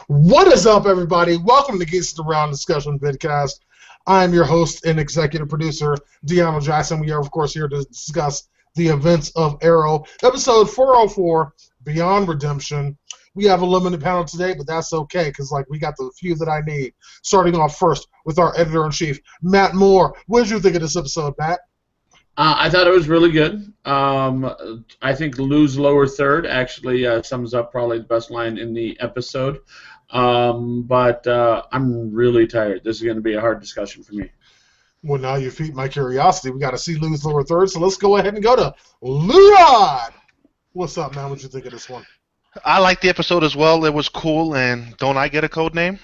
What is up, everybody? Welcome to Geeks Around Discussion Vidcast. I'm your host and executive producer, DeAno Jackson. We are, of course, here to discuss the events of Arrow, episode 404, Beyond Redemption. We have a limited panel today, but that's okay, because we got the few that I need. Starting off first with our editor-in-chief, Matt Moore. What did you think of this episode, Matt? I thought it was really good. I think Lou's lower third actually sums up probably the best line in the episode. But I'm really tired. This is going to be a hard discussion for me. Well, now you feed my curiosity. We got to see Lou's lower third, so let's go ahead and go to Lou. What's up, man? What you think of this one? I liked the episode as well. It was cool, and don't I get a code name?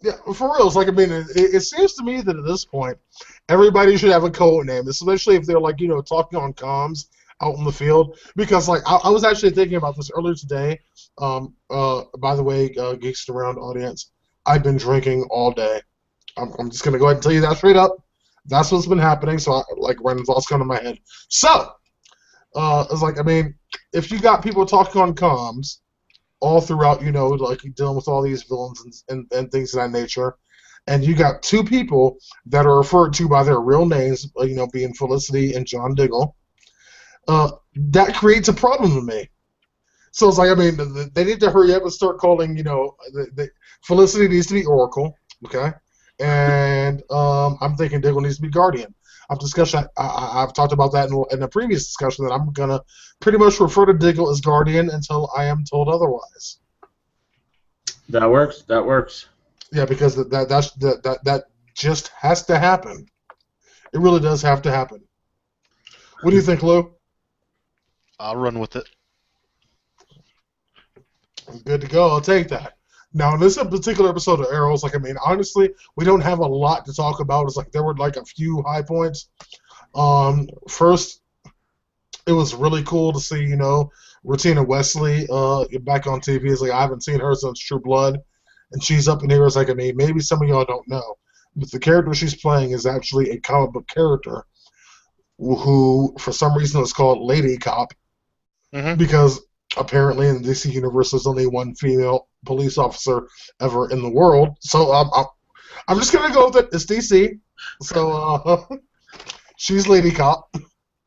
Yeah, for real. It seems to me that at this point, everybody should have a code name, especially if they're talking on comms out in the field. Because I was actually thinking about this earlier today. By the way, Geeks Around audience, I've been drinking all day. I'm just gonna go ahead and tell you that straight up. That's what's been happening. So random thoughts come to my head. So if you got people talking on comms all throughout, dealing with all these villains and things of that nature, and you got two people that are referred to by their real names, being Felicity and John Diggle, that creates a problem to me. So it's they need to hurry up and start calling, Felicity needs to be Oracle, okay? And I'm thinking Diggle needs to be Guardian. I've talked about that in a previous discussion that I'm going to pretty much refer to Diggle as Guardian until I am told otherwise. That works. Yeah, because that just has to happen. It really does have to happen. What do you think, Lou? I'll run with it. I'm good to go. I'll take that. Now, in this particular episode of Arrow, honestly, we don't have a lot to talk about. There were a few high points. First, it was really cool to see, Rutina Wesley back on TV. I haven't seen her since True Blood, and she's up in here. Maybe some of y'all don't know, but the character she's playing is actually a comic book character who, for some reason, is called Lady Cop, because apparently in the DC universe there's only one female police officer ever in the world. So I'm just gonna go with it. It's DC, so she's Lady Cop.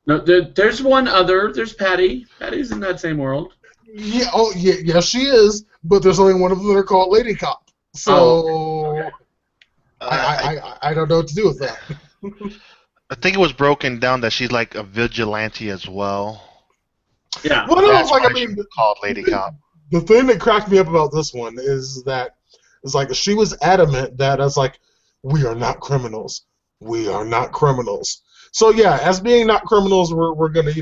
No, there's one other. There's Patty. Patty's in that same world. Yeah. Oh, yeah, she is. But there's only one of them that are called Lady Cop. So okay. I don't know what to do with that. I think it was broken down that she's like a vigilante as well. Yeah. Well, That's why she's called Lady Cop. The thing that cracked me up about this one is that she was adamant that we are not criminals. We are not criminals. So yeah, as being not criminals, we're gonna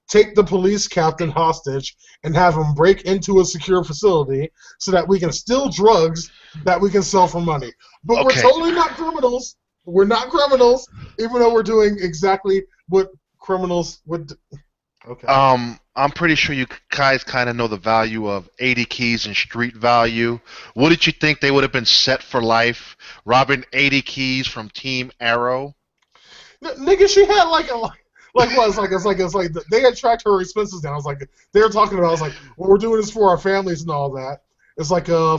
take the police captain hostage and have him break into a secure facility so that we can steal drugs that we can sell for money. But We're totally not criminals. We're not criminals, even though we're doing exactly what criminals would do. Okay. I'm pretty sure you guys kind of know the value of 80 keys and street value. Wouldn't you think they would have been set for life, robbing 80 keys from Team Arrow? Nigga, she had they had tracked her expenses down. They were talking about. What we're doing is for our families and all that. It's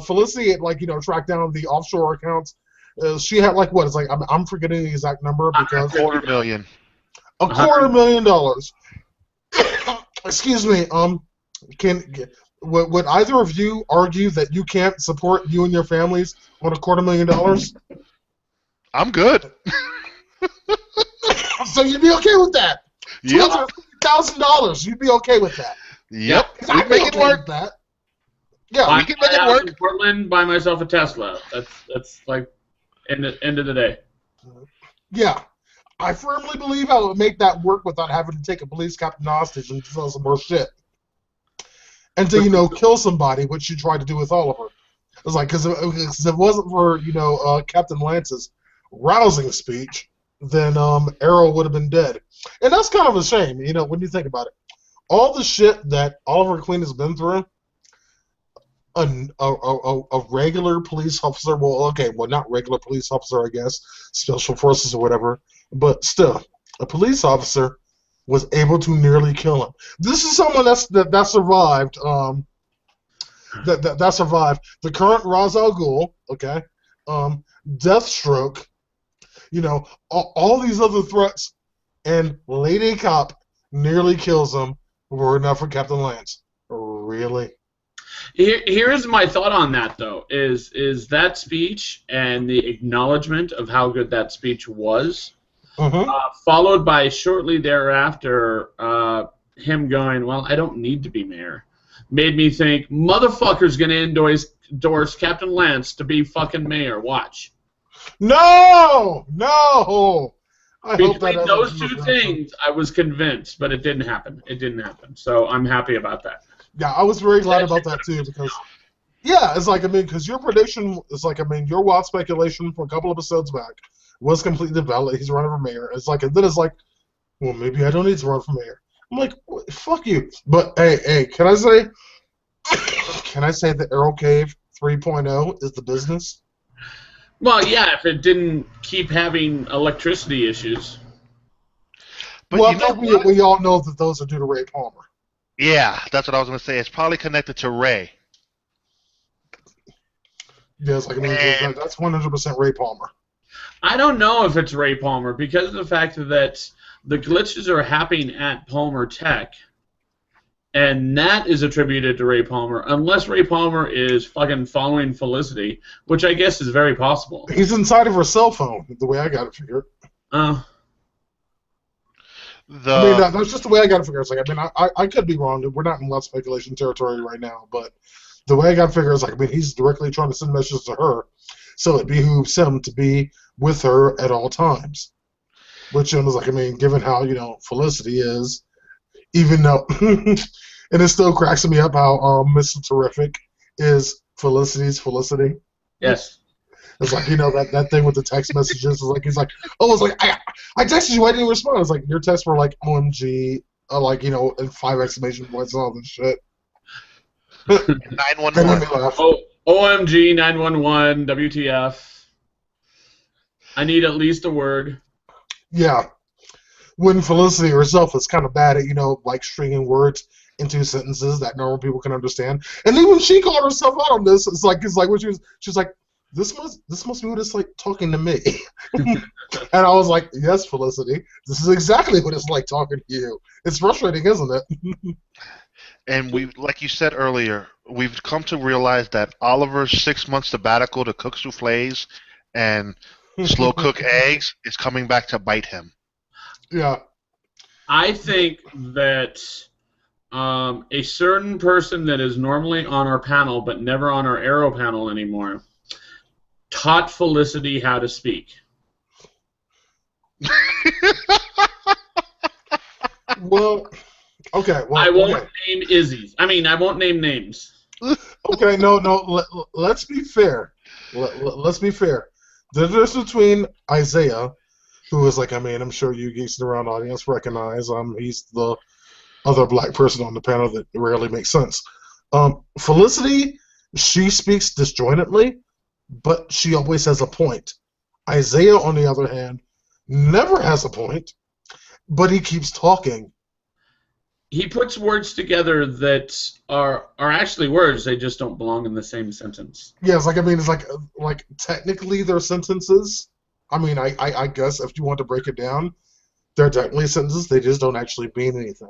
Felicity had tracked down the offshore accounts. She had I'm forgetting the exact number because $250,000. $250,000. Excuse me. Would either of you argue that you can't support you and your families on $250,000? I'm good. So you'd be okay with that? Yep. $250,000. You'd be okay with that? Yep. I'd make it work. That. Yeah, we can make it work. In Portland, buy myself a Tesla. That's end of the day. Yeah. I firmly believe I would make that work without having to take a police captain hostage and sell some more shit. And to, kill somebody, which you tried to do with Oliver. It's because if it wasn't for, Captain Lance's rousing speech, then Arrow would have been dead. And that's kind of a shame, when you think about it. All the shit that Oliver Queen has been through, a regular police officer, not regular police officer, I guess, special forces or whatever, but still, a police officer was able to nearly kill him. This is someone that survived that survived. The current Ra's al Ghul, okay, Deathstroke, all these other threats, and Lady Cop nearly kills him were enough for Captain Lance. Really? Here's my thought on that, though, is that speech and the acknowledgement of how good that speech was, followed by shortly thereafter him going, well, I don't need to be mayor, made me think, motherfucker's going to endorse Captain Lance to be fucking mayor. Watch. No! Between those two things, I was convinced, but it didn't happen. So I'm happy about that. Yeah, I was very glad about that too because, it's like because your prediction is like your wild speculation from a couple episodes back was completely valid. He's running for mayor. It's like and then it's like, well, maybe I don't need to run for mayor. I'm like, fuck you. But hey, can I say that Arrow Cave 3.0 is the business? Well, yeah, if it didn't keep having electricity issues. But we all know that those are due to Ray Palmer. Yeah, that's what I was going to say. It's probably connected to Ray. Yes, that's 100% Ray Palmer. I don't know if it's Ray Palmer because of the fact that the glitches are happening at Palmer Tech, and that is attributed to Ray Palmer, unless Ray Palmer is fucking following Felicity, which I guess is very possible. He's inside of her cell phone, the way I got it figured. That's just the way I got to figure. It's like, I could be wrong. We're not in wild speculation territory right now, but the way I got to figure is like, he's directly trying to send messages to her, so it behooves him to be with her at all times. Which was like, given how Felicity is, even though, and it still cracks me up how Mr. Terrific is Felicity's Felicity. Yes. It's like, that thing with the text messages. It's like, he's like, oh, it's like, I texted you, why didn't you respond? It's like, your texts were like, OMG, and 5 exclamation points and all this shit. 911. OMG, 911, WTF. I need at least a word. Yeah. When Felicity herself is kind of bad at, like stringing words into sentences that normal people can understand. And even she called herself out on this. It's like when she's like, This must be what it's like talking to me. And I was like, yes, Felicity, this is exactly what it's like talking to you. It's frustrating, isn't it? And like you said earlier, we've come to realize that Oliver's 6-month sabbatical to cook souffles and slow cook eggs is coming back to bite him. Yeah. I think that a certain person that is normally on our panel but never on our Arrow panel anymore taught Felicity how to speak. Well, okay. Well, I won't name Izzy's. I won't name names. Okay, no. Let's be fair. Let's be fair. The difference between Isaiah, who is like, I'm sure you geeks in the round audience recognize, he's the other black person on the panel that rarely makes sense. Felicity, she speaks disjointedly, but she always has a point. Isaiah, on the other hand, never has a point, but he keeps talking. He puts words together that are actually words. They just don't belong in the same sentence. Yeah, it's like technically they're sentences. I guess if you want to break it down, they're technically sentences. They just don't actually mean anything.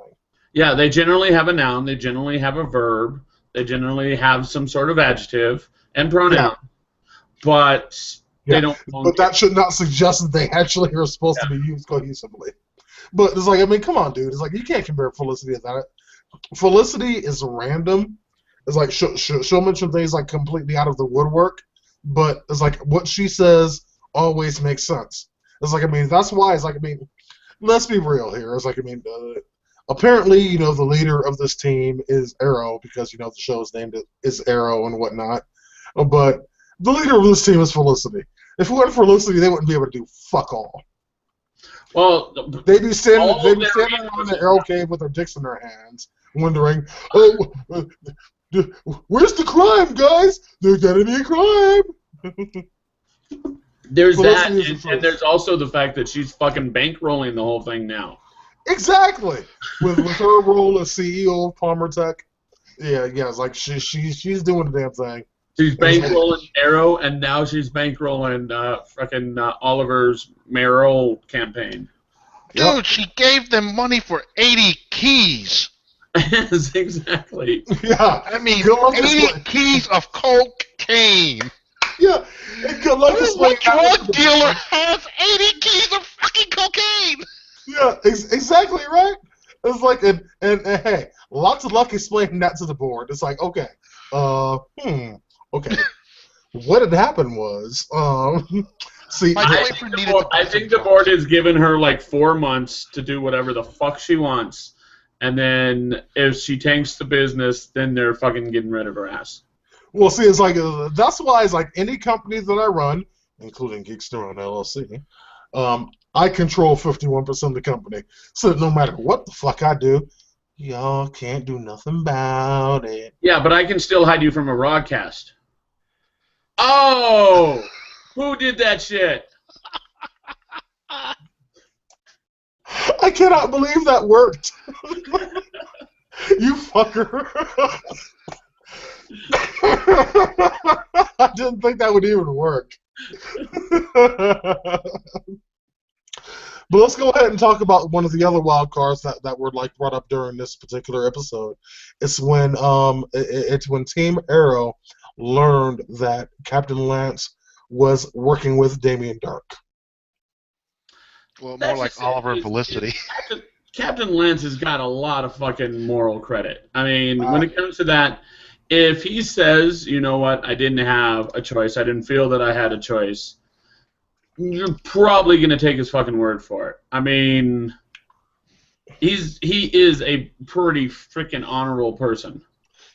Yeah, they generally have a noun. They generally have a verb. They generally have some sort of adjective and pronoun. Yeah. But they don't. But that should not suggest that they actually are supposed to be used cohesively. But it's like, come on, dude. It's like, you can't compare Felicity to that. Felicity is random. It's like she'll mention things like completely out of the woodwork, but it's like what she says always makes sense. It's like, that's why it's like, let's be real here. It's like, apparently, the leader of this team is Arrow because, the show is named is Arrow and whatnot. But the leader of this team is Felicity. If it weren't for Felicity, they wouldn't be able to do fuck all. Well, they'd be standing around the Arrow Cave with their dicks in their hands, wondering, where's the crime, guys? There's gotta be a crime. There's that, and there's also the fact that she's fucking bankrolling the whole thing now. Exactly. With her role as CEO of Palmer Tech, Yeah, it's like she's doing the damn thing. She's And it's like, bankrolling Arrow, and now she's bankrolling fucking Oliver's mayoral campaign. Yep. Dude, she gave them money for 80 keys. Yes, exactly. Yeah. I mean, Good luck 80 keys of cocaine. Yeah. And good luck explaining What that drug to the dealer board. has 80 keys of fucking cocaine? Yeah, exactly right. It's like, and hey, lots of luck explaining that to the board. It's like, okay, okay. What had happened was, see, My I boyfriend needed to buy think some the board drugs. has given her like 4 months to do whatever the fuck she wants, and then if she tanks the business, then they're fucking getting rid of her ass. well, see, it's like that's why it's like any company that I run, including Geekstone LLC, I control 51% of the company. So that no matter what the fuck I do, y'all can't do nothing about it. Yeah, but I can still hide you from a broadcast. Oh, who did that shit? I cannot believe that worked. You fucker. I didn't think that would even work. But let's go ahead and talk about one of the other wild cards that were like brought up during this particular episode. It's when it's when Team Arrow learned that Captain Lance was working with Damien Dark. Well, more That's like just Oliver and it. Felicity. Captain Lance has got a lot of fucking moral credit. I mean, when it comes to that, if he says, you know what, I didn't have a choice, I didn't feel that I had a choice, you're probably going to take his fucking word for it. I mean, he is a pretty freaking honorable person.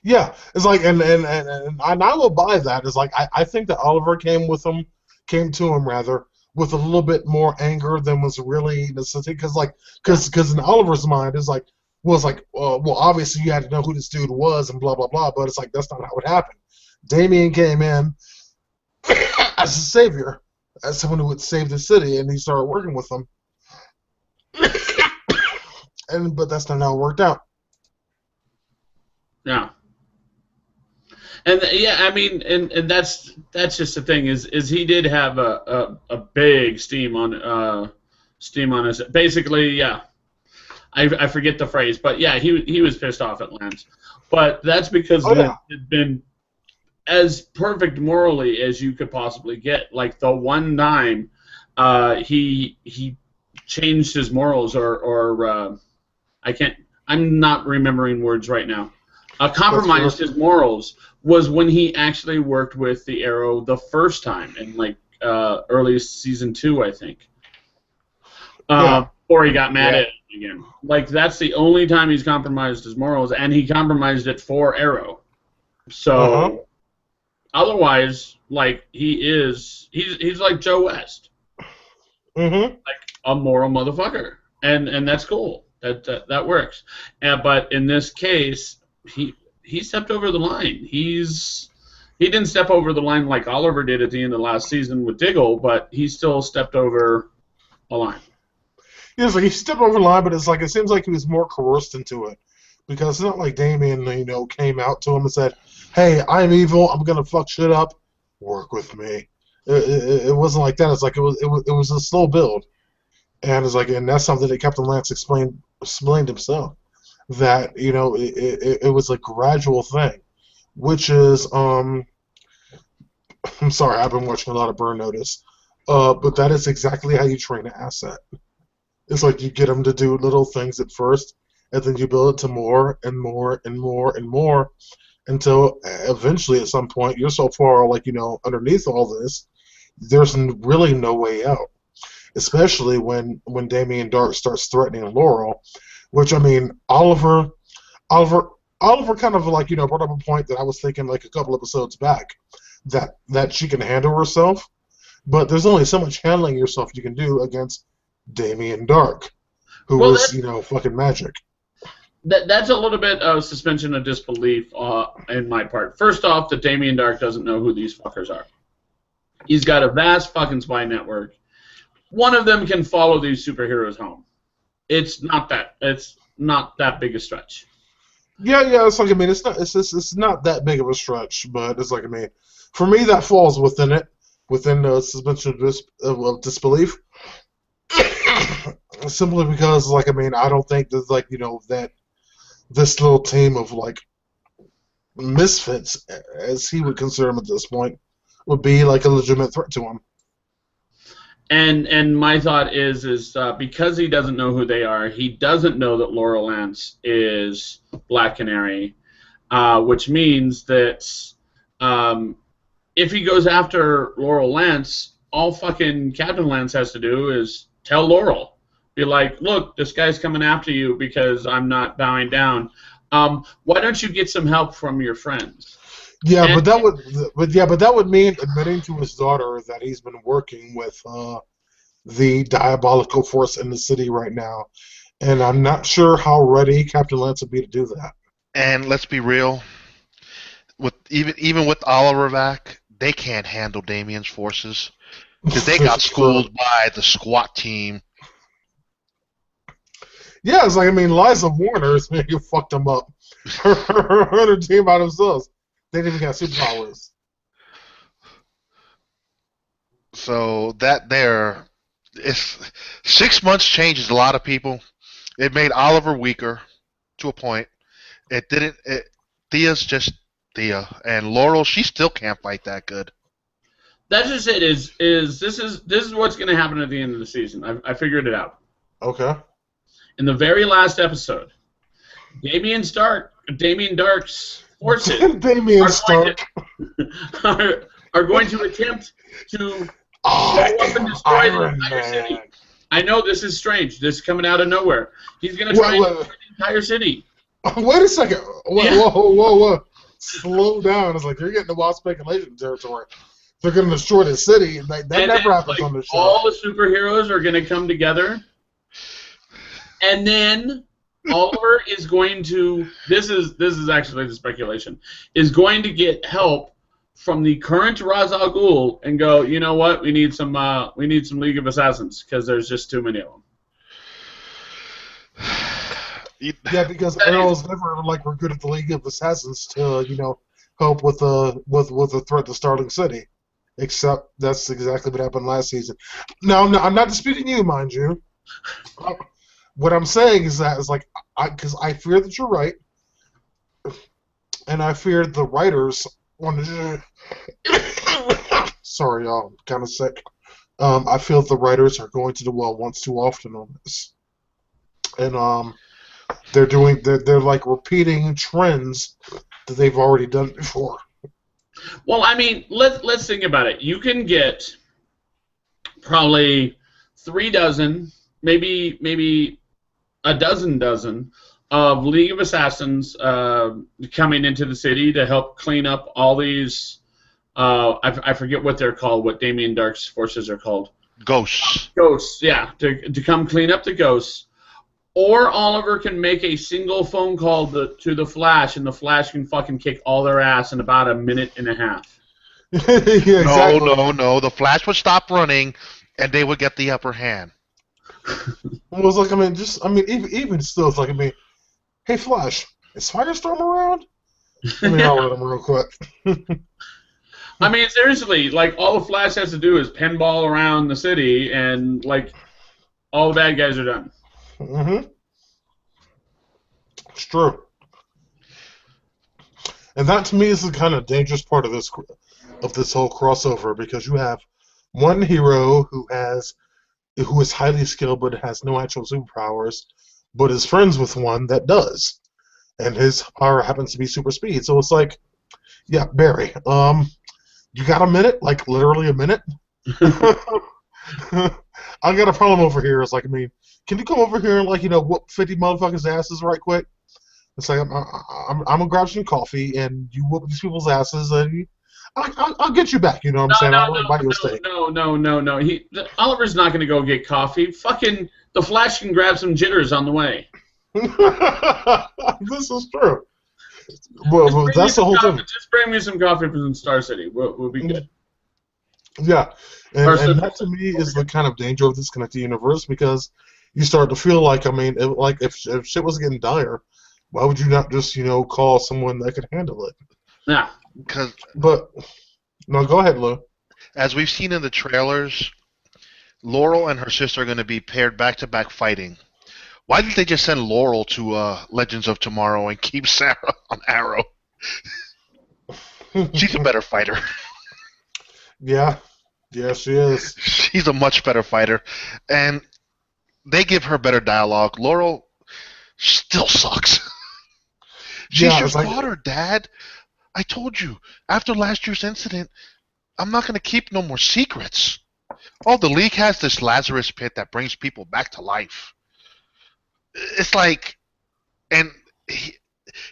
Yeah, it's like, and I will buy that. It's like I think that Oliver came to him rather with a little bit more anger than was really necessary. Because in Oliver's mind, it's like, well, obviously you had to know who this dude was and blah blah blah. But it's like that's not how it happened. Damien came in as a savior, as someone who would save the city, and he started working with them. But that's not how it worked out. Yeah. And yeah, I mean, and that's just the thing is he did have a big steam on his basically, yeah. I forget the phrase, but yeah, he was pissed off at Lance. But that's because Lance had been as perfect morally as you could possibly get. Like the one time he changed his morals or I'm not remembering words right now. Compromised his morals was when he actually worked with the Arrow the first time in like early season 2, I think. Before he got mad at him again. Like that's the only time he's compromised his morals, and he compromised it for Arrow. So otherwise, like he's like Joe West, like a moral motherfucker, and that's cool. That works. But in this case, he stepped over the line. He didn't step over the line like Oliver did at the end of last season with Diggle, but he still stepped over a line. Yeah, it's like he stepped over the line, but it's like it seems like he was more coerced into it, because it's not like Damien, came out to him and said, "Hey, I'm evil. I'm gonna fuck shit up. Work with me." It wasn't like that. It's like it was a slow build, and it's like, and that's something that Captain Lance explained himself, that it was a gradual thing, which is I'm sorry, I've been watching a lot of Burn Notice, but that is exactly how you train an asset. It's like you get them to do little things at first, and then you build it to more and more and more and more, until eventually at some point you're so far underneath all this, there's really no way out. Especially when Damien Dark starts threatening Laurel, which I mean Oliver kind of brought up a point that I was thinking like a couple episodes back, that she can handle herself, but there's only so much handling yourself you can do against Damien Dark, who is fucking magic. That's a little bit of suspension of disbelief in my part. First off, that Damien Dark doesn't know who these fuckers are. He's got a vast fucking spy network. One of them can follow these superheroes home. It's not that big a stretch. Yeah. It's like, I mean, it's not that big of a stretch, but it's like, I mean, for me, that falls within it, within the suspension of disbelief. Simply because, like, I mean, I don't think that, like, that this little team of, like, misfits, as he would consider them at this point, would be like a legitimate threat to him. And my thought is because he doesn't know who they are, he doesn't know that Laurel Lance is Black Canary, which means that if he goes after Laurel Lance, all fucking Captain Lance has to do is tell Laurel. Be like, look, this guy's coming after you because I'm not bowing down. Why don't you get some help from your friends? Yeah, but that would mean admitting to his daughter that he's been working with the diabolical force in the city right now, and I'm not sure how ready Captain Lance would be to do that. And let's be real, with even with Oliver back, they can't handle Damien's forces because they got schooled by the SWAT team. Yeah, it's like, I mean, Liza Warner's maybe fucked them up. Her team by themselves. They didn't even got superpowers. So that there, 6 months changes a lot of people. It made Oliver weaker to a point. It didn't. Thea's just Thea, and Laurel, she still can't fight that good. That's just it. This is what's going to happen at the end of the season. I figured it out. Okay. In the very last episode, Damien Dark's forces are going to attempt to go up and destroy the entire city. I know this is strange. This is coming out of nowhere. He's going to try and destroy the entire city. Wait a second. Whoa. Slow down. It's like you're getting to wild speculation territory. They're going to destroy the city. That never happens on the show. All the superheroes are going to come together. And then Oliver is going to. This is actually the speculation. Is going to get help from the current Ra's al Ghul and go. You know what? We need some League of Assassins because there's just too many of them. Yeah, because Errol's never recruited the League of Assassins to help with the threat to Starling City. Except that's exactly what happened last season. No, I'm not disputing you, mind you. What I'm saying is that because I fear that you're right, and I fear the writers want to. Sorry, y'all, I'm kind of sick. I feel the writers are going to dwell once too often on this, and they're like repeating trends that they've already done before. Well, I mean, let's think about it. You can get probably 3 dozen, maybe a dozen of League of Assassins coming into the city to help clean up all these. I forget what they're called. What Damien Dark's forces are called. Ghosts. Ghosts, yeah, to come clean up the ghosts. Or Oliver can make a single phone call to the Flash, and the Flash can fucking kick all their ass in about a minute and a half. Yeah, exactly. No. The Flash would stop running, and they would get the upper hand. Well, it's like, even still, it's like, hey, Flash, is Firestorm around? I'll let him real quick. Seriously, all the Flash has to do is pinball around the city, and, all the bad guys are done. Mm-hmm. It's true. And that, to me, is the kind of dangerous part of this whole crossover, because you have one hero who is highly skilled but has no actual superpowers, but is friends with one that does, and his power happens to be super speed. So it's like, yeah, Barry, you got a minute? Literally a minute? I got a problem over here. It's like, can you come over here and whoop 50 motherfuckers' asses right quick? It's like, I'm gonna grab some coffee and you whoop these people's asses and I'll get you back. You know what I'm saying? I'll buy you a steak. No. Oliver's not gonna go get coffee. Fucking the Flash can grab some jitters on the way. This is true. Well, that's the whole thing. Just bring me some coffee from Star City. We'll be good. Yeah, and that to me is the kind of danger of this connected universe, because you start to feel like, if shit was getting dire, Why would you not just, call someone that could handle it? Yeah. But no, go ahead, Lou. As we've seen in the trailers, Laurel and her sister are going to be paired back to back fighting. Why didn't they just send Laurel to Legends of Tomorrow and keep Sarah on Arrow? She's a better fighter. Yeah, she is. She's a much better fighter, and they give her better dialogue. Laurel still sucks. She's your daughter, Dad. I told you, after last year's incident, I'm not going to keep no more secrets. Oh, the League has this Lazarus pit that brings people back to life. It's like, and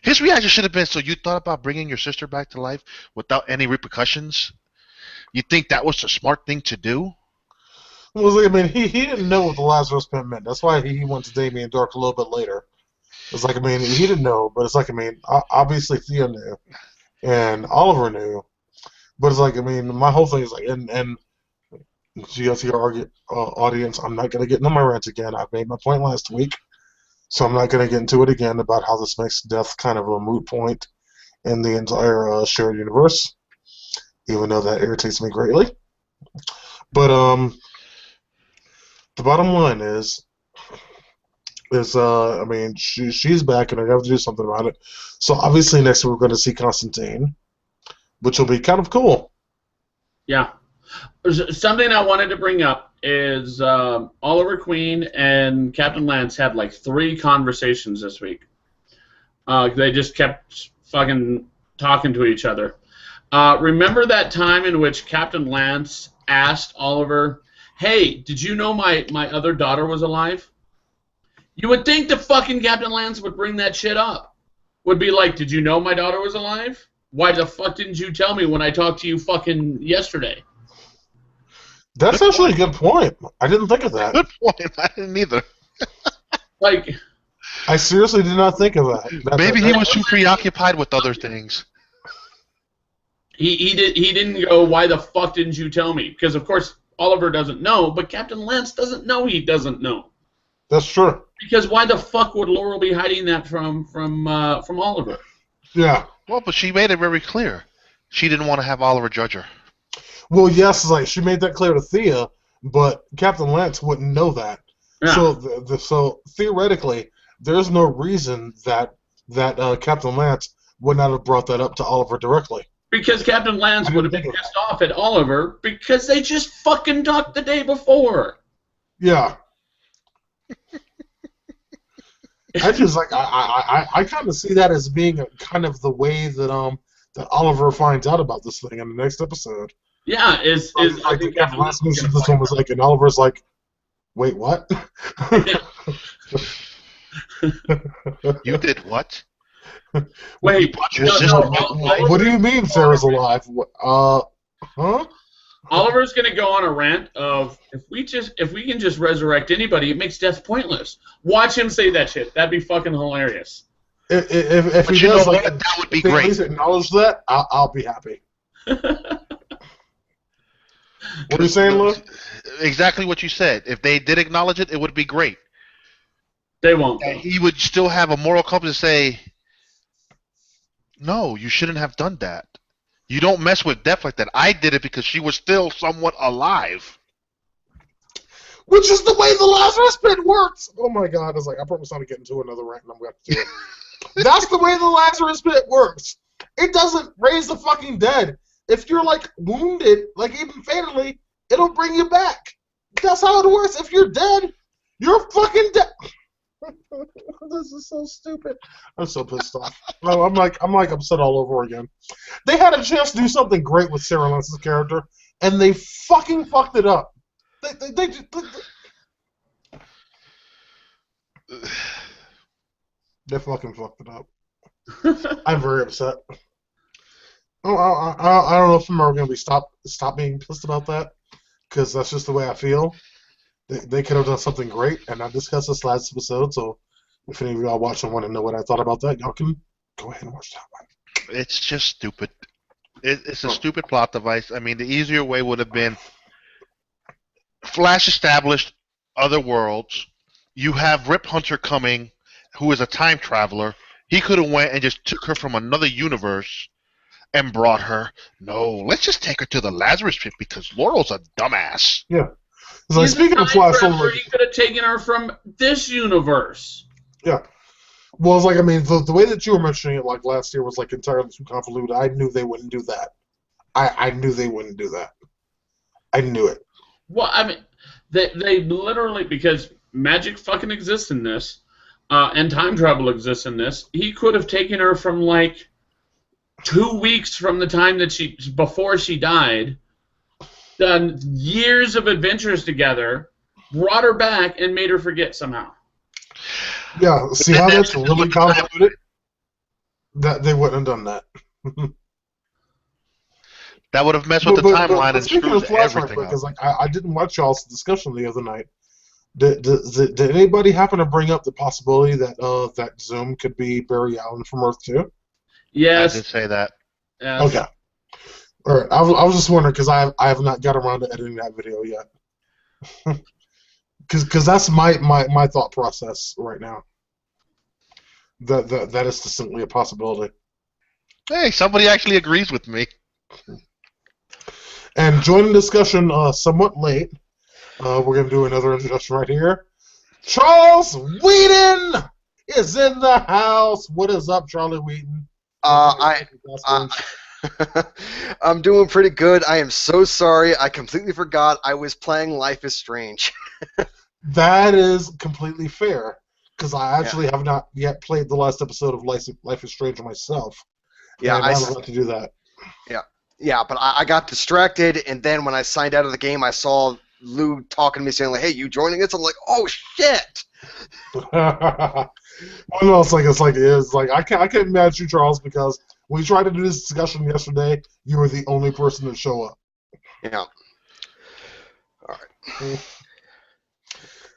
his reaction should have been, so you thought about bringing your sister back to life without any repercussions? You think that was the smart thing to do? Well, I mean, he didn't know what the Lazarus pit meant. That's why he went to Damien Dark a little bit later. It's like, I mean, he didn't know, but it's like, I mean, obviously Thea knew, and Oliver knew, but it's like, I mean, my whole thing is like, and GLT audience, I'm not going to get into my rant again. I made my point last week, so I'm not going to get into it again about how this makes death kind of a moot point in the entire shared universe, even though that irritates me greatly. But the bottom line is I mean, she's back, and I have to do something about it. So obviously next week we're going to see Constantine, which will be kind of cool. Yeah. Something I wanted to bring up is Oliver Queen and Captain Lance had like 3 conversations this week. They just kept fucking talking to each other. Remember that time in which Captain Lance asked Oliver, "Hey, did you know my other daughter was alive?" You would think the fucking Captain Lance would bring that shit up. Would be like, "Did you know my daughter was alive? Why the fuck didn't you tell me when I talked to you fucking yesterday?" That's actually a good point. I didn't think of that. Good point. I didn't either. Like, I seriously did not think of that. Maybe he was too preoccupied with other things. He didn't go, "Why the fuck didn't you tell me?" Because of course Oliver doesn't know, but Captain Lance doesn't know he doesn't know. That's true. Because why the fuck would Laurel be hiding that from Oliver? Yeah. Well, but she made it very clear. She didn't want to have Oliver judge her. Well, yes, like she made that clear to Thea, but Captain Lance wouldn't know that. Yeah. So theoretically, there's no reason that Captain Lance would not have brought that up to Oliver directly. Because Captain Lance would have been pissed off at Oliver because they just fucking talked the day before. Yeah. I just like I kind of see that as being kind of the way that that Oliver finds out about this thing in the next episode. Yeah, I think Captain Lance mentioned this one was like, and Oliver's like, "Wait, what?" You did what? Wait, what do you mean Sarah's alive? Huh? Oliver's gonna go on a rant of if we can just resurrect anybody, it makes death pointless. Watch him say that shit. That'd be fucking hilarious. If he does, like, that would be great. At least acknowledge that, I'll be happy. What are you saying, Lou? Exactly what you said. If they did acknowledge it, it would be great. They won't. And he would still have a moral compass to say, "No, you shouldn't have done that. You don't mess with death like that. I did it because she was still somewhat alive." Which is the way the Lazarus pit works. Oh my God! I was like, I promise not to get into another rant, and I'm going to do it. That's the way the Lazarus pit works. It doesn't raise the fucking dead. If you're like wounded, like even fatally, it'll bring you back. That's how it works. If you're dead, you're fucking dead. This is so stupid. I'm so pissed off. I'm like upset all over again. They had a chance to do something great with Sarah Lance's character, and they fucking fucked it up. They fucking fucked it up. I'm very upset. Oh, I don't know if I'm ever gonna stop being pissed about that, because that's just the way I feel. They could have done something great, and I discussed this last episode, so if any of y'all watching want to know what I thought about that, y'all can go ahead and watch that one. It's just stupid. It's a stupid plot device. I mean, the easier way would have been Flash established other worlds. You have Rip Hunter coming, who is a time traveler. He could have went and just took her from another universe and brought her. No, let's just take her to the Lazarus pit because Laurel's a dumbass. Yeah. It's like, speaking of Flash, he could have taken her from this universe. Yeah. Well, it's like, I mean, the way that you were mentioning it, like last year, was like entirely too convoluted. I knew they wouldn't do that. I knew they wouldn't do that. I knew it. Well, I mean, they literally, because magic fucking exists in this, and time travel exists in this. He could have taken her from like 2 weeks from the time that before she died, done years of adventures together, brought her back, and made her forget somehow. Yeah, see how that's really convoluted? That they wouldn't have done that. That would have messed with the timeline and screwed everything up. Because like I didn't watch y'all's discussion the other night. Did anybody happen to bring up the possibility that that Zoom could be Barry Allen from Earth 2? Yes. I did say that. Yes. Okay. All right. I was just wondering because I have not got around to editing that video yet. Because that's my thought process right now. That is distinctly a possibility. Hey, somebody actually agrees with me. And joining the discussion somewhat late, we're going to do another introduction right here. Charles Whedon is in the house. What is up, Charlie Whedon? I'm doing pretty good. I am so sorry. I completely forgot I was playing Life is Strange. That is completely fair, because I actually have not yet played the last episode of Life is Strange myself. Yeah, I would like to do that. Yeah, but I got distracted, and then when I signed out of the game, I saw Lou talking to me saying, like, "Hey, you joining us?" I'm like, "Oh shit!" Well, no, it's like I can't mad at you, Charles, because when we tried to do this discussion yesterday, you were the only person to show up. Yeah. All right.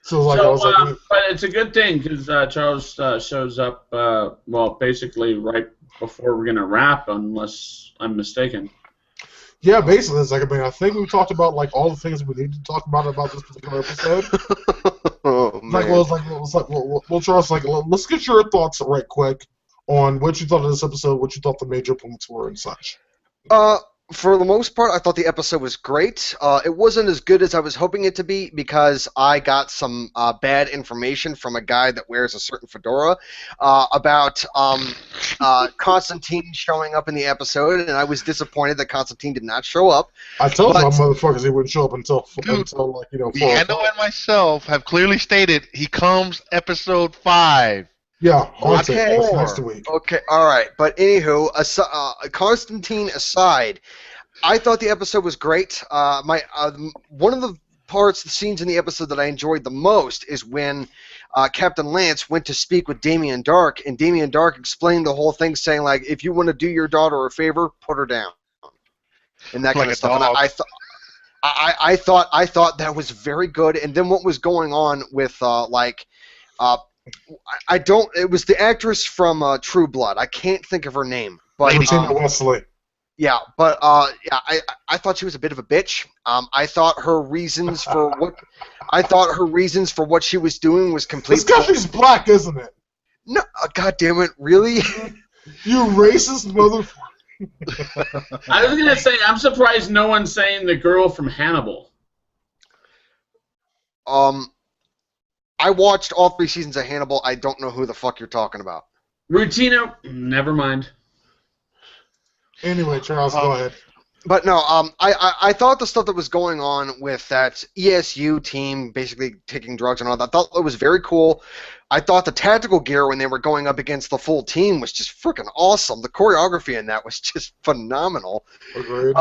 But it's a good thing because Charles shows up, basically right before we're gonna wrap, unless I'm mistaken. Yeah, basically, it's like, I mean, I think we talked about like all the things we need to talk about this particular episode. Oh man. Charles, let's get your thoughts right quick on what you thought of this episode, what you thought the major points were, and such. For the most part, I thought the episode was great. It wasn't as good as I was hoping it to be because I got some bad information from a guy that wears a certain fedora about Constantine showing up in the episode, and I was disappointed that Constantine did not show up. I told my motherfuckers he wouldn't show up until DeAno and myself have clearly stated he comes episode 5. Yeah, okay. Next week. Okay, all right. But anywho, Constantine aside, I thought the episode was great. One of the scenes in the episode that I enjoyed the most is when Captain Lance went to speak with Damien Dark, and Damien Dark explained the whole thing, saying like, if you want to do your daughter a favor, put her down, and that kind of stuff. And I thought that was very good. And then what was going on with it was the actress from True Blood. I can't think of her name. But Tina Wesley. Yeah, but I thought she was a bit of a bitch. I thought her reasons for what she was doing was completely. It's because she's black, isn't it? No, God damn it, really? You racist motherfucker. I was gonna say, I'm surprised no one's saying the girl from Hannibal. I watched all 3 seasons of Hannibal. I don't know who the fuck you're talking about. Rutino, never mind. Anyway, Charles, go ahead. But no, I thought the stuff that was going on with that ESU team basically taking drugs and all that, I thought it was very cool. I thought the tactical gear when they were going up against the full team was just freaking awesome. The choreography in that was just phenomenal. Agreed.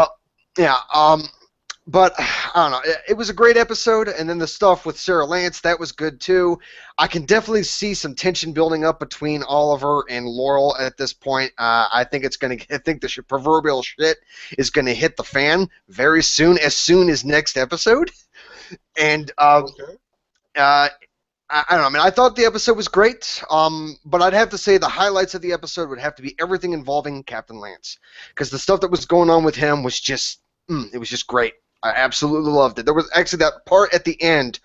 But I don't know. It was a great episode, and then the stuff with Sarah Lance, that was good too. I can definitely see some tension building up between Oliver and Laurel at this point. I think the proverbial shit is gonna hit the fan very soon as next episode. And I don't know. I mean, I thought the episode was great, but I'd have to say the highlights of the episode would have to be everything involving Captain Lance, because the stuff that was going on with him was just, it was just great. I absolutely loved it. There was actually that part at the end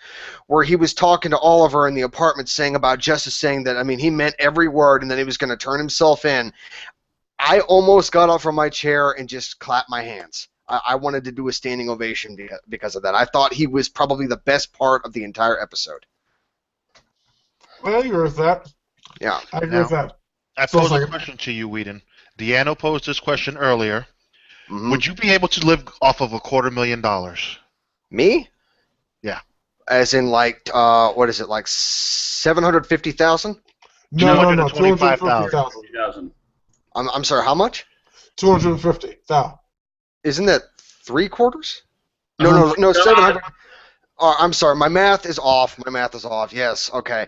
where he was talking to Oliver in the apartment saying about Justice, saying that, I mean, he meant every word and then he was going to turn himself in. I almost got up from my chair and just clapped my hands. I wanted to do a standing ovation because of that. I thought he was probably the best part of the entire episode. I agree with that. Yeah. I agree with that. I So posed it's a like- question to you, Whedon. DeAno posed this question earlier. Mhm. Would you be able to live off of $250,000? Me? Yeah. As in, like, what is it, like 750,000? No, 225,000. 250,000. 2000. I'm sorry, how much? 250,000. Isn't that 3/4? No, 700. Oh, I'm sorry, my math is off. Yes, okay.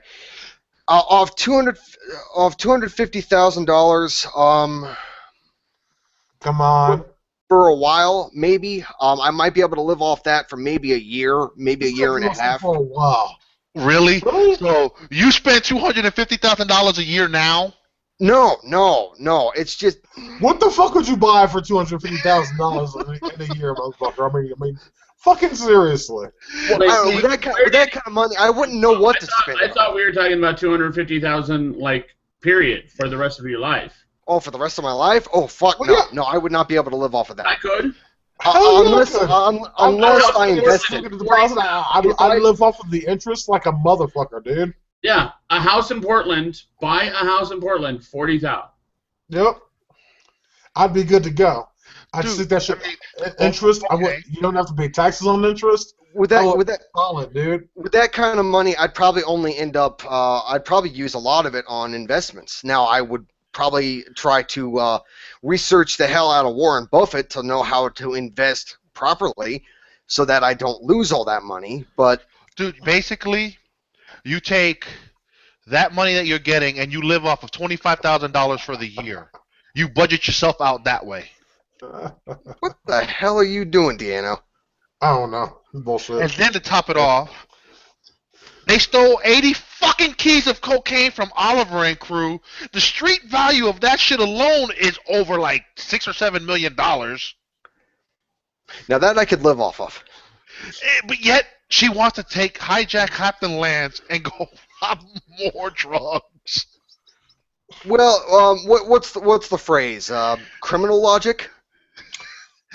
Of $250,000, Come on. for a while, maybe. I might be able to live off that for maybe a year and a half. For a while. Really? Really? So you spend $250,000 a year now? No. It's just What the fuck would you buy for $250,000 in a year, motherfucker? I mean, fucking seriously. Wait, with that kind of money, I wouldn't know what to spend. I thought we were talking about 250,000, like, period, for the rest of your life. Oh, for the rest of my life? Oh, fuck Well, no. yeah. No, I would not be able to live off of I that. could. Unless I'm I invested. I'd live off of the interest like a motherfucker, dude. Yeah, a house in Portland. Buy a house in Portland, 40,000. Yep. I'd be good to go. I just Dude, think that shit. I mean, Interest. okay. You don't have to pay taxes on interest. With that Solid, dude. With that kind of money, I'd probably only end up. I'd probably use a lot of it on investments. Now, I would probably try to research the hell out of Warren Buffett to know how to invest properly, so that I don't lose all that money. But Dude, basically, you take that money that you're getting and you live off of $25,000 for the year. You budget yourself out that way. what the hell are you doing, DeAno? I don't know. Bullshit. And then to top it off, they stole 80 fucking keys of cocaine from Oliver and crew. The street value of that shit alone is over like $6 or $7 million. Now that I could live off of. But yet she wants to hijack Captain Lance and go rob more drugs. Well, what's the phrase? Criminal logic?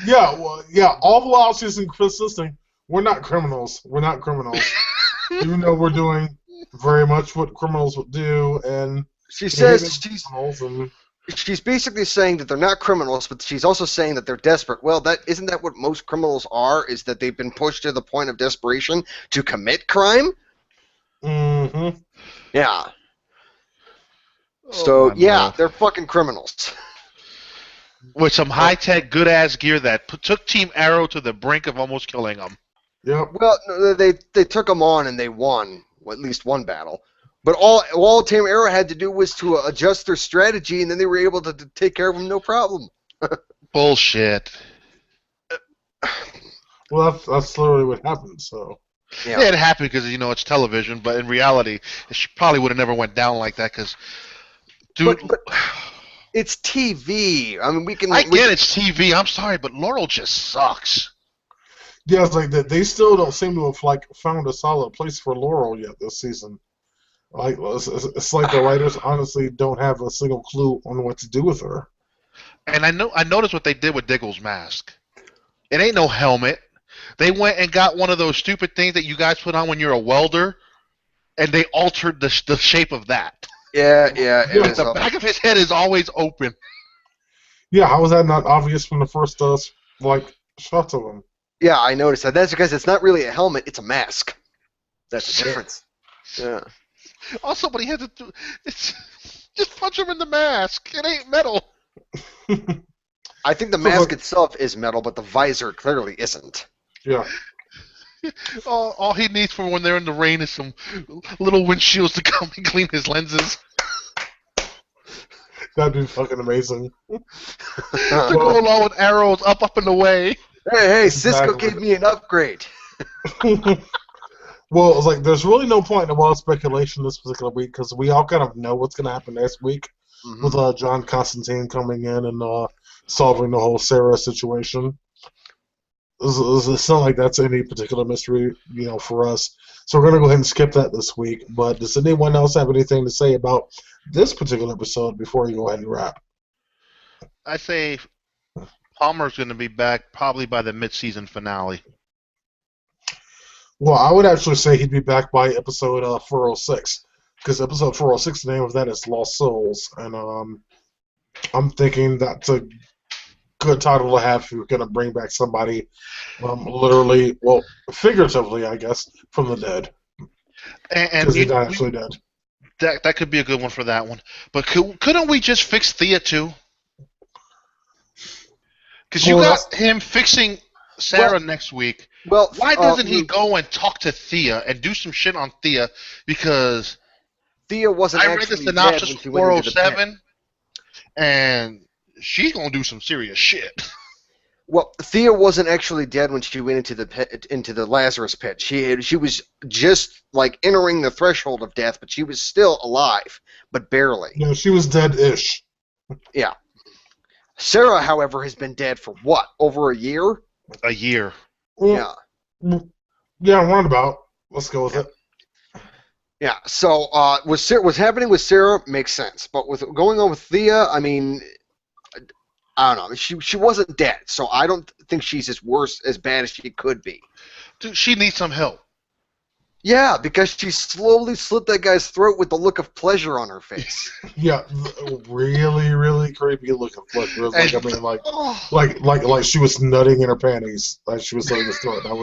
Yeah, well, yeah. All velocities and consistent. We're not criminals. Even though we're doing very much what criminals would do, and She says she's basically saying that they're not criminals, but she's also saying that they're desperate. Well, isn't that what most criminals are? Is that they've been pushed to the point of desperation to commit crime? Mm-hmm. Yeah. Oh, So my yeah, Lord. they're fucking criminals. With some high-tech, good-ass gear that took Team Arrow to the brink of almost killing them. Yep. Well, no, they took them on and they won at least one battle. But all Team Arrow had to do was to adjust their strategy, and then they were able to take care of them no problem. Bullshit. Well, that's literally what happened. So. Yeah, it happened because, it's television, but in reality, it probably would have never went down like that because, dude... But it's TV. I mean, I get it's TV. I'm sorry, but Laurel just sucks. Yeah, it's like that. They still don't seem to have found a solid place for Laurel yet this season. Like it's like the writers honestly don't have a single clue on what to do with her. And I noticed what they did with Diggle's mask. It ain't no helmet. They went and got one of those stupid things that you guys put on when you're a welder, and they altered the shape of that. Yeah. The back of his head is always open. Yeah, how was that not obvious from the first shots of him? Yeah, I noticed that. That's because it's not really a helmet; it's a mask. That's the difference. Yeah. All somebody had to do is just punch him in the mask. It ain't metal. I think the mask itself is metal, but the visor clearly isn't. Yeah. All he needs for when they're in the rain is some little windshields to come and clean his lenses. That'd be fucking amazing. To go along with arrows up and away. Hey, Cisco Exactly. gave me an upgrade. Well, it's like there's really no point in a lot of speculation this particular week because we all kind of know what's going to happen next week with John Constantine coming in and solving the whole Sarah situation. it's not like that's any particular mystery, for us. So we're gonna go ahead and skip that this week. But does anyone else have anything to say about this particular episode before we go ahead and wrap? I say Palmer's going to be back probably by the mid-season finale. Well, I would actually say he'd be back by episode 406, because episode 406, the name of that is Lost Souls, and I'm thinking that's a good title to have if you're going to bring back somebody, literally, well, figuratively, I guess, from the dead, because he's not actually dead. That could be a good one for that one. But couldn't we just fix Thea too? Because you got him fixing Sarah next week. Well, why doesn't he go and talk to Thea and do some shit on Thea? Because Thea wasn't I read the actually synopsis dead when she went into the pit. 407, and she's gonna do some serious shit. Well, Thea wasn't actually dead when she went into the pit, into the Lazarus pit. She was just like entering the threshold of death, but she was still alive, but barely. No, she was dead-ish. Yeah. Sarah, however, has been dead for what? Over a year? A year. Well, yeah, roundabout. Let's go with it. Yeah. So, what's happening with Sarah makes sense, but with going on with Thea, I mean, I don't know. She wasn't dead, so I don't think she's as bad as she could be. Dude, she needs some help. Yeah, because she slowly slit that guy's throat with the look of pleasure on her face. Yeah, really, really creepy looking pleasure. Like she was nutting in her panties, like she was slitting his throat. You know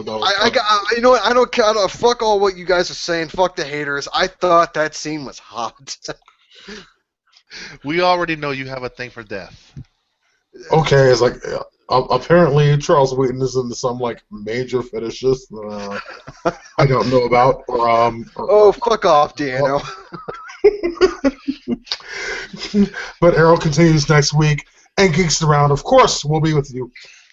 what? I don't care. Fuck all what you guys are saying. Fuck the haters. I thought that scene was hot. We already know you have a thing for death. Okay, it's like apparently Charles Wheaton is into some like major fetishes that I don't know about. Fuck off, DeAno. But Arrow continues next week, and Geeks Around, of course, will be with you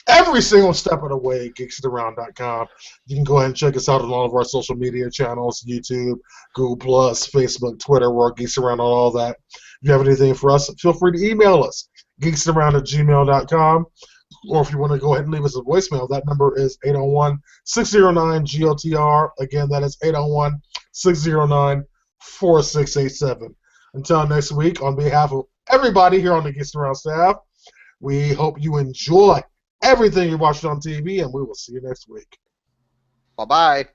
every single step of the way. GeeksAround.com. You can go ahead and check us out on all of our social media channels: YouTube, Google+, Facebook, Twitter. We're Geeks Around on all that. If you have anything for us, feel free to email us. geeksaround@gmail.com, or if you want to go ahead and leave us a voicemail, that number is 801-609-GOTR. Again, that is 801-609-4687. Until next week, on behalf of everybody here on the Geeks Around staff, we hope you enjoy everything you're watching on TV, and we will see you next week. Bye-bye.